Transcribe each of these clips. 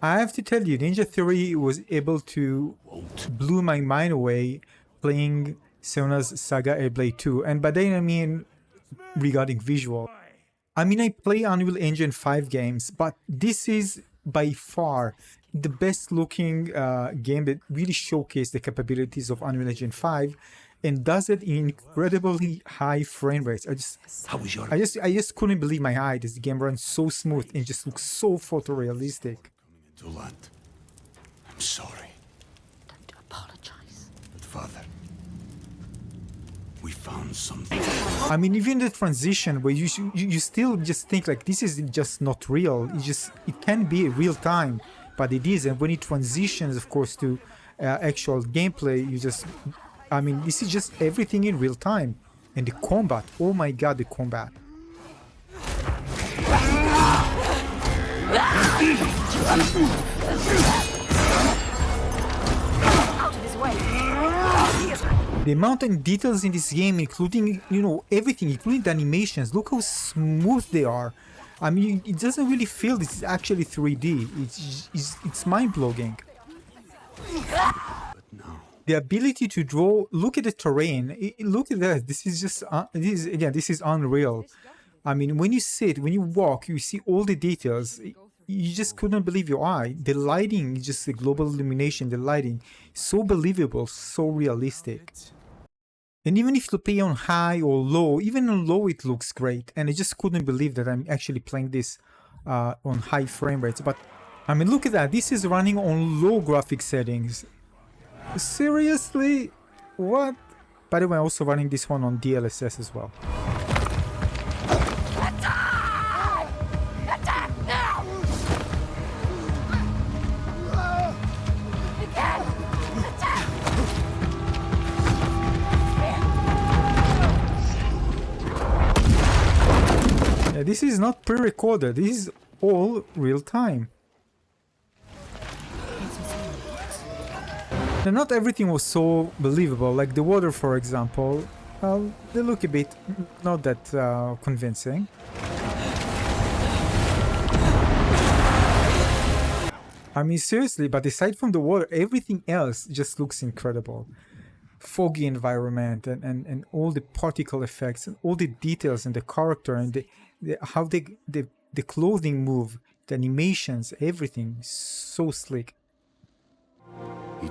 I have to tell you, Ninja Theory was able to blew my mind away playing Senua's Saga Hellblade 2. And by that I mean regarding visual. I mean, I play Unreal Engine 5 games, but this is by far the best looking game that really showcased the capabilities of Unreal Engine 5 and does it in incredibly high frame rates. I just couldn't believe my eyes. This game runs so smooth and just looks so photorealistic. I'm sorry. Don't apologize. But Father, we found something. I mean, even the transition where you still just think like this is just not real. It can be real time, but it is. And when it transitions, of course, to actual gameplay, I mean, this is just everything in real time. And the combat, oh my god, the combat. Out of his way. The amount of details in this game, including, you know, everything, including the animations, look how smooth they are. I mean, it doesn't really feel this is actually 3D. It's mind-blowing. The ability to draw, look at the terrain, look at that. This is just, this is unreal. I mean, when you sit, when you walk, you see all the details. You just couldn't believe your eye. The lighting, just the global illumination, the lighting, so believable, so realistic. And even if you play on high or low, even on low it looks great. And I just couldn't believe that I'm actually playing this on high frame rates. But I mean, look at that. This is running on low graphic settings. Seriously? What? By the way, I'm also running this one on DLSS as well. Yeah, this is not pre-recorded. This is all real time. Now, not everything was so believable, like the water, for example. Well, they look a bit not that convincing. I mean, seriously, but aside from the water, everything else just looks incredible. Foggy environment and all the particle effects and all the details and the character and how the clothing move, the animations, everything, so slick.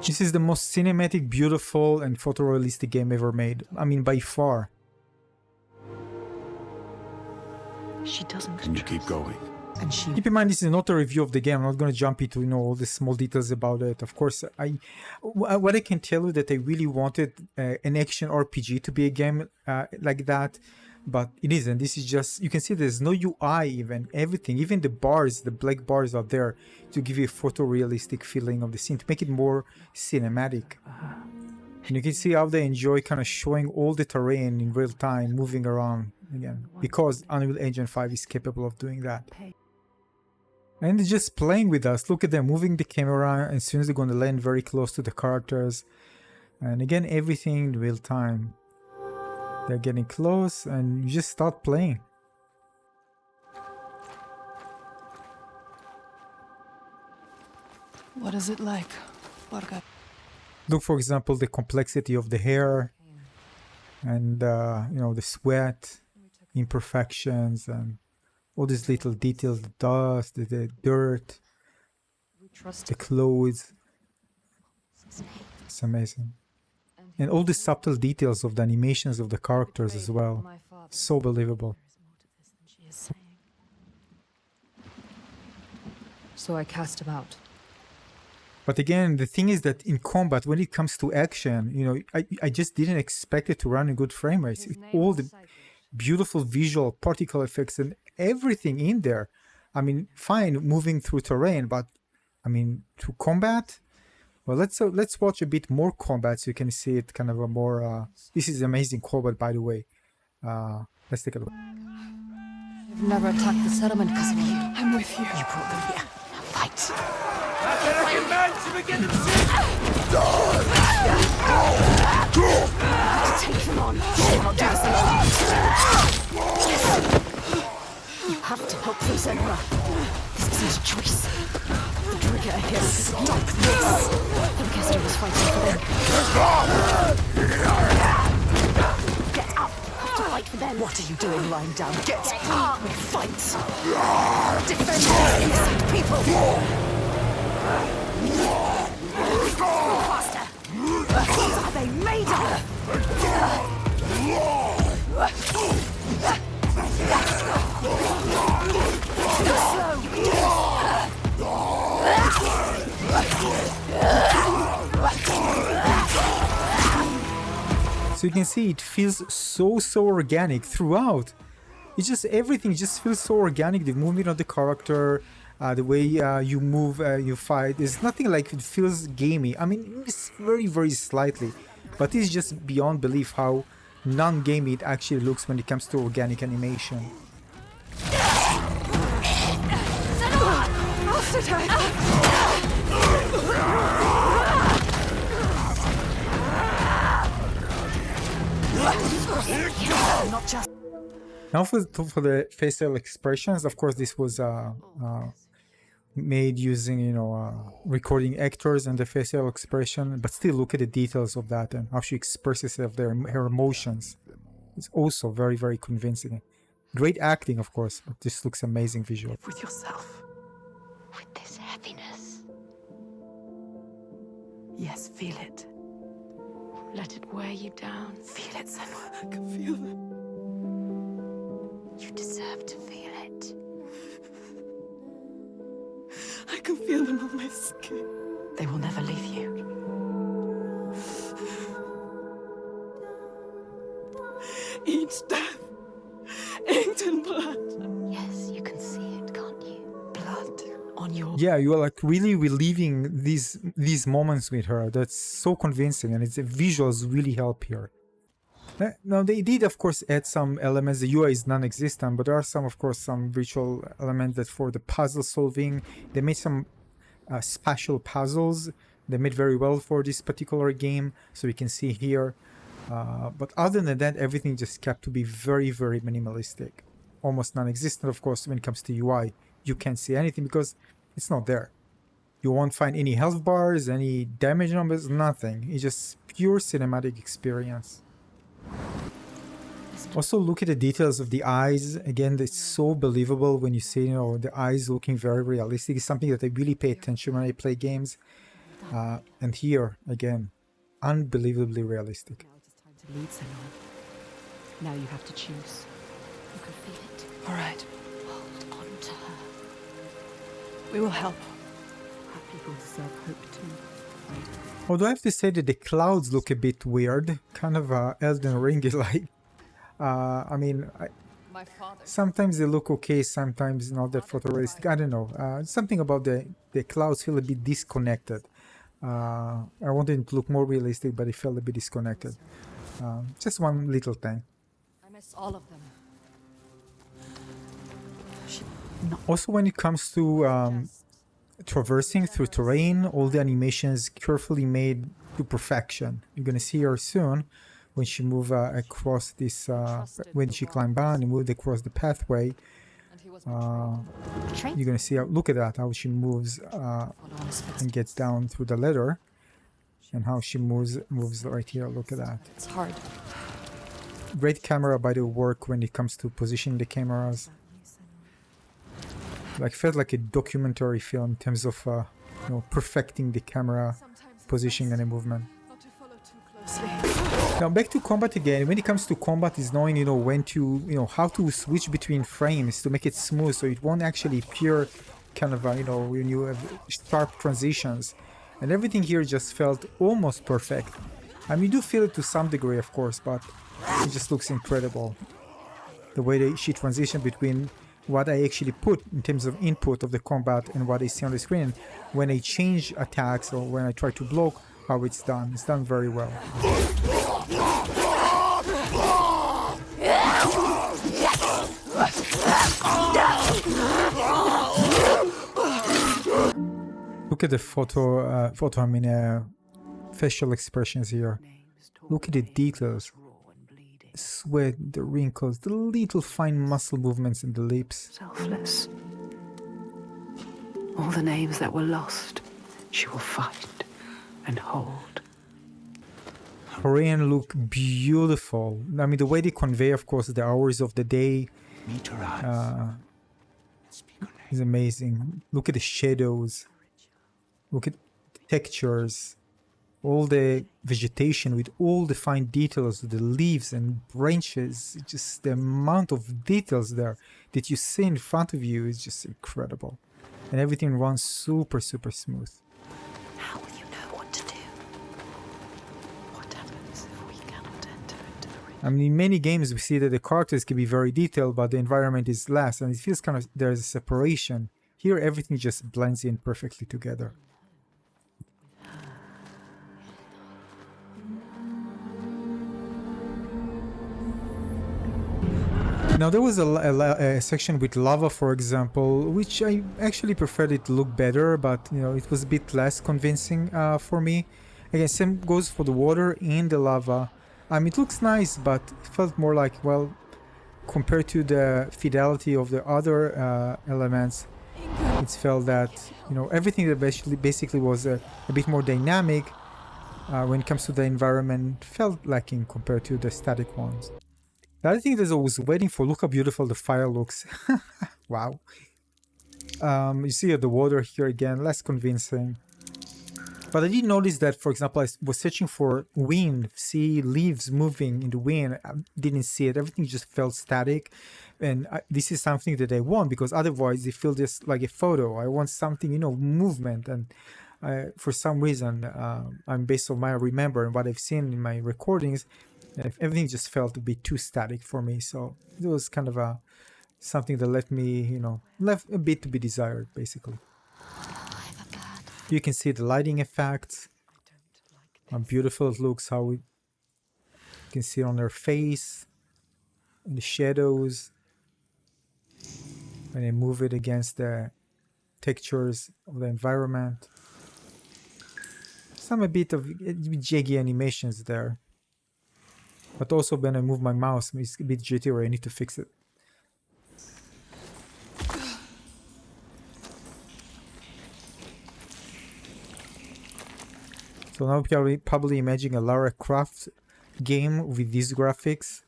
This is the most cinematic, beautiful, and photorealistic game ever made. I mean, by far. She doesn't. Can you keep going? And she. Keep in mind, this is not a review of the game. I'm not going to jump into, you know, all the small details about it. Of course, what I can tell you that I really wanted an action RPG to be a game like that. But it isn't. This is just, you can see there's no UI even, everything, even the bars, the black bars are there to give you a photorealistic feeling of the scene, to make it more cinematic. And you can see how they enjoy kind of showing all the terrain in real time, moving around again, because Unreal Engine 5 is capable of doing that. And they're just playing with us. Look at them moving the camera, and as soon as they're going to land very close to the characters. And again, everything in real time. They're getting close and you just start playing. What is it like? Look, for example, the complexity of the hair and, you know, the sweat, imperfections, and all these little details, the dust, the dirt, the clothes. It's amazing. And all the subtle details of the animations of the characters as well. So believable. So I cast him out. But again, the thing is that in combat, when it comes to action, you know, I just didn't expect it to run in good frame rates. All the beautiful visual particle effects and everything in there. I mean, fine, moving through terrain, but I mean, to combat. Well, let's watch a bit more combat so you can see it kind of a more. This is amazing combat, by the way. Let's take a look. I've never attacked the settlement because of you. I'm with you. You brought them here. Now fight. Take them on. You'll not do this alone. You have to help them, Senua. This isn't a choice. The trigger Stop this! I guess I was fighting for them. Get up! Have to fight for them. What are you doing lying down? Get up! Fight! Defend these innocent people! Faster! What are they made of? So you can see it feels so organic throughout. It's just everything just feels so organic. The movement of the character, the way you move, you fight. There's nothing like it feels gamey. I mean, it's very slightly, but it's just beyond belief how non-gamey it actually looks when it comes to organic animation. Not just Now for the facial expressions, of course, this was made using, you know, recording actors and the facial expression, but still look at the details of that and how she expresses her emotions. It's also very convincing. Great acting, of course, but this looks amazing visual. with yourself. With this heaviness. Yes, feel it. Let it wear you down. Feel it, Senua. I can feel it. You deserve to feel it. I can feel them on my skin. They will never leave you. Each death, inked in blood. Yes, you can see it, can't you? Blood on your... Yeah, you are like really reliving these moments with her. That's so convincing, and it's the visuals really help here. Now they did, of course, add some elements. The UI is non-existent, but there are some, of course, some visual elements that for the puzzle solving. They made some spatial puzzles. They made very well for this particular game, so we can see here. But other than that, everything just kept to be very minimalistic, almost non-existent. Of course, when it comes to UI, you can't see anything because it's not there. You won't find any health bars, any damage numbers, nothing. It's just pure cinematic experience. Also, look at the details of the eyes. Again, it's so believable when you see, you know, the eyes looking very realistic. It's something that I really pay attention when I play games. And here, again, unbelievably realistic. Now it is time to lead, Senua. Now you have to choose. You can feel it. All right. Hold on to her. We will help. Our people deserve hope too. Although I have to say that the clouds look a bit weird, kind of Elden Ring-like. I mean, My father. sometimes they look okay, sometimes not that photorealistic. I don't know. Something about the clouds feel a bit disconnected. I wanted it to look more realistic, but it felt a bit disconnected. Just one little thing. I miss all of them. Also, when it comes to traversing through terrain, all the animations carefully made to perfection. You're gonna see her soon when she move across this, when she climbed down and moved across the pathway. And he was You're gonna see how, look at that, how she moves and gets down through the ladder, and how she moves right here. Look at that. It's hard. Great camera by the work when it comes to positioning the cameras. Like felt like a documentary film in terms of you know, perfecting the camera positioning and the movement. Not to follow too closely. Now back to combat again. When it comes to combat, is knowing, you know, when to, you know, how to switch between frames to make it smooth so it won't actually appear kind of you know, when you have sharp transitions. And everything here just felt almost perfect. I mean, you do feel it to some degree, of course, but it just looks incredible. The way she transitioned between what I actually put in terms of input of the combat and what I see on the screen. When I change attacks or when I try to block, how it's done. It's done very well. Look at the facial expressions here. Look at the details. Sweat, the wrinkles, the little fine muscle movements in the lips. Selfless. All the names that were lost. She will fight and hold. Korean look beautiful. I mean, the way they convey, of course, the hours of the day Meet her eyes. Speak her name. is amazing. Look at the shadows. Look at the textures. All the vegetation with all the fine details, the leaves and branches. Just the amount of details there that you see in front of you is just incredible. And everything runs super, super smooth. How will you know what to do? What happens if we cannot enter into the ring? I mean, in many games we see that the characters can be very detailed, but the environment is less, and it feels kind of there's a separation. Here, everything just blends in perfectly together. Now, there was a section with lava, for example, which I actually preferred it to look better, but you know, it was a bit less convincing for me. Again, same goes for the water and the lava. I mean, it looks nice, but it felt more like, well, compared to the fidelity of the other elements, it felt that, you know, everything that basically was a bit more dynamic when it comes to the environment felt lacking compared to the static ones. The other thing that I was waiting for, look how beautiful the fire looks. Wow. You see the water here again, less convincing. But I did notice that, for example, I was searching for wind, see leaves moving in the wind. I didn't see it. Everything just felt static. And this is something that I want, because otherwise it feels just like a photo. I want something, you know, movement. And for some reason, I'm based on what I remember and what I've seen in my recordings, everything just felt a bit too static for me. So it was kind of something that left me, you know, left a bit to be desired, basically. You can see the lighting effects, how beautiful it looks, how you can see it on her face, and the shadows, when I move it against the textures of the environment. Some a bit of jaggy animations there. But also when I move my mouse, it's a bit jittery, I need to fix it. So now you're probably imagining a Lara Croft game with these graphics.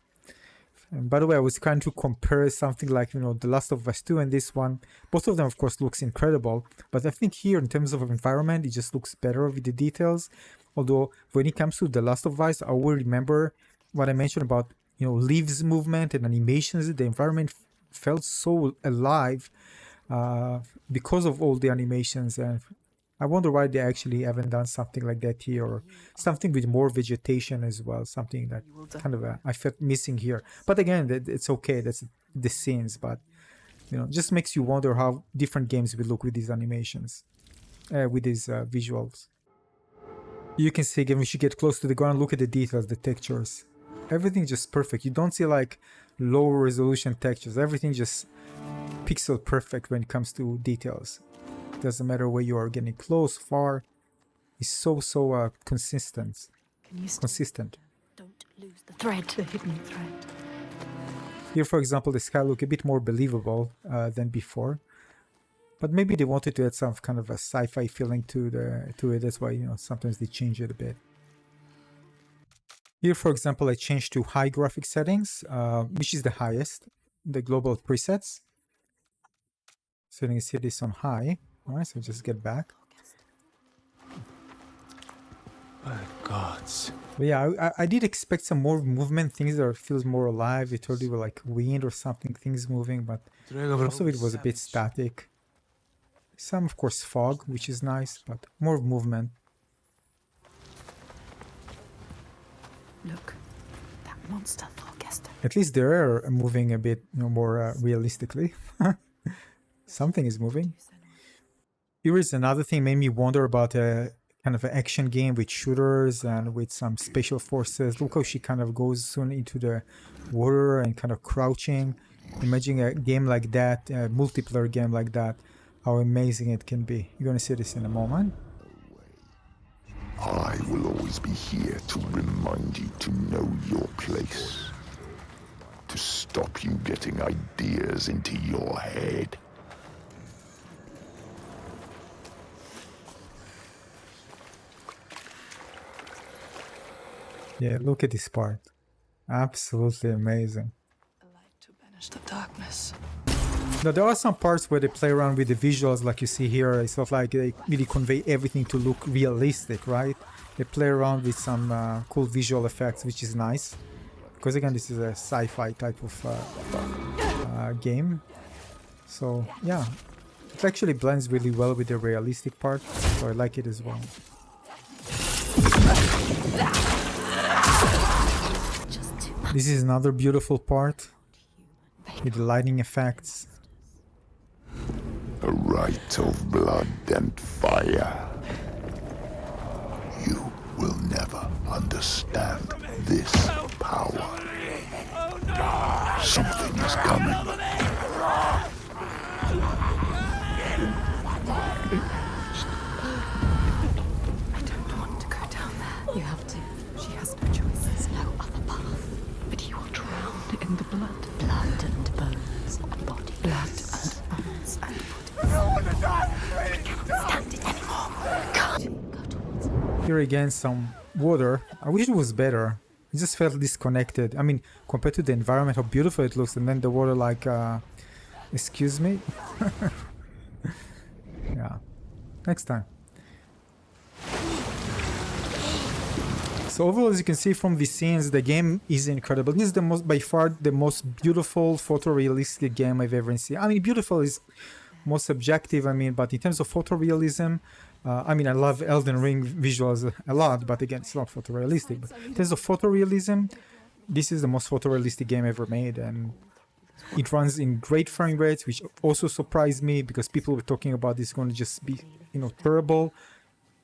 And by the way, I was trying to compare something like, you know, The Last of Us 2 and this one. Both of them, of course, looks incredible. But I think here, in terms of environment, it just looks better with the details. Although, when it comes to The Last of Us, I will remember what I mentioned about, you know, leaves movement and animations. The environment felt so alive because of all the animations. And I wonder why they actually haven't done something like that here, or something with more vegetation as well, something that kind of I felt missing here. But again, it's okay, that's the scenes, but you know, just makes you wonder how different games will look with these animations, with these visuals. You can see again, we should get close to the ground, look at the details, the textures. Everything just perfect. You don't see like low resolution textures, everything just pixel perfect when it comes to details. Doesn't matter where you are, getting close, far. It's so consistent. Consistent. Don't lose the thread, the hidden thread. Here, for example, the sky look a bit more believable than before, but maybe they wanted to add some kind of a sci-fi feeling to it. That's why, you know, sometimes they change it a bit. Here, for example, I changed to high graphic settings, which is the highest, the global presets. So you can see this on high. All right, so just get back. My gods. But yeah, I did expect some more movement, things that feels more alive. It totally were like wind or something, things moving, but most of it was a bit static. Some, of course, fog, which is nice, but more movement. Look, that monster Thorgester. At least they're moving a bit, you know, more realistically. Something is moving. Here is another thing made me wonder about a kind of an action game with shooters and with some special forces. Look how she kind of goes soon into the water and kind of crouching. Imagine a game like that, a multiplayer game like that, how amazing it can be. You're going to see this in a moment. I will always be here to remind you to know your place. To stop you getting ideas into your head. Yeah, look at this part. Absolutely amazing. A light to banish the darkness. Now, there are some parts where they play around with the visuals, like you see here. It's not like they really convey everything to look realistic, right? They play around with some cool visual effects, which is nice. Because again, this is a sci-fi type of game. So, yeah. It actually blends really well with the realistic part, so I like it as well. This is another beautiful part with the lighting effects. A rite of blood and fire. You will never understand this power. Something is coming. I don't want to go down there. You have to. She has no choice. There's no other path. But you will drown in the blood. Blood and bones and body. Blood and bones and body. I cannot stand it anymore. Can't go towards it. Here again, some water. I wish it was better. I just felt disconnected. I mean, compared to the environment, how beautiful it looks, and then the water like, excuse me? Yeah. Next time. So overall, as you can see from these scenes, the game is incredible. This is the most, by far, the most beautiful photorealistic game I've ever seen. I mean, beautiful is more subjective, I mean, but in terms of photorealism, I mean, I love Elden Ring visuals a lot, but again, it's not photorealistic. But in terms of photorealism, this is the most photorealistic game ever made, and it runs in great frame rates, which also surprised me because people were talking about this going to just be, you know, terrible.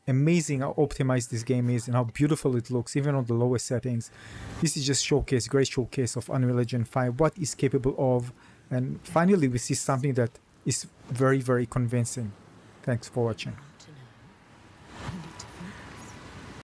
Amazing how optimized this game is and how beautiful it looks, even on the lowest settings. This is just great showcase of Unreal Engine 5, what it's capable of, and finally we see something that is very, very convincing. Thanks for watching.